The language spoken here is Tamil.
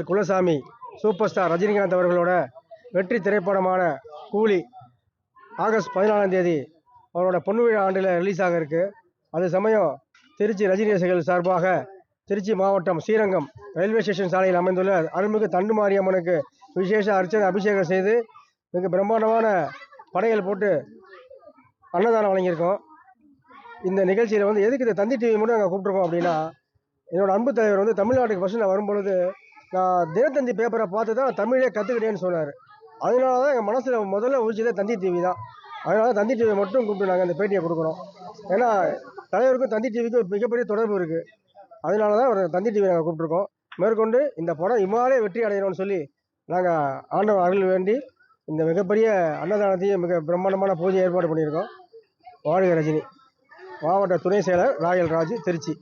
குலசாமி சூப்பர் ஸ்டார் ரஜினிகாந்த் அவர்களோட வெற்றி திரைப்படமான கூலி ஆகஸ்ட் 14ஆம் தேதி அவரோட பொன்னு விழா ஆண்டில் ரிலீஸ் ஆக இருக்கு. அது சமயம் திருச்சி ரஜினி ரசிகர்கள் சார்பாக திருச்சி மாவட்டம் ஸ்ரீரங்கம் ரயில்வே ஸ்டேஷன் சாலையில் அமைந்துள்ள அருள்மிகு தண்டுமாரியம்மனுக்கு விசேஷ அர்ச்சனை அபிஷேகம் செய்து மிக பிரம்மாண்டமான படையல் போட்டு அன்னதானம் வழங்கியிருக்கோம். இந்த நிகழ்ச்சியில் எதுக்கு இந்த தந்தி டிவி மட்டும் நாங்கள் கூப்பிட்ருக்கோம் அப்படின்னா, என்னோட அன்பு தலைவர் தமிழ்நாட்டுக்கு ஃபஸ்ட்டு நான் வரும்பொழுது நான் தினத்தந்தி பேப்பரை பார்த்து தான் தமிழே கற்றுக்கிட்டேன்னு சொன்னார். அதனால தான் எங்கள் மனசில் முதல்ல உதிச்சதே தந்தி டிவி தான். அதனால தந்தி டிவி மட்டும் கூப்பிட்டு நாங்கள் அந்த பேட்டியை கொடுக்குறோம். ஏன்னா தலைவருக்கும் தந்தி டிவிக்கும் மிகப்பெரிய தொடர்பு இருக்குது. அதனால தான் ஒரு தந்தி டிவி நாங்கள் கூப்பிட்ருக்கோம். மேற்கொண்டு இந்த படம் இம்மாலே வெற்றி அடையணும்னு சொல்லி நாங்கள் ஆண்டவன் அருள் வேண்டி இந்த மிகப்பெரிய அன்னதானத்தையும் மிக பிரம்மாண்டமான பூஜை ஏற்பாடு பண்ணியிருக்கோம். வாழ்க ரஜினி. மாவட்ட துணை செயலர் ராயல் ராஜு, திருச்சி.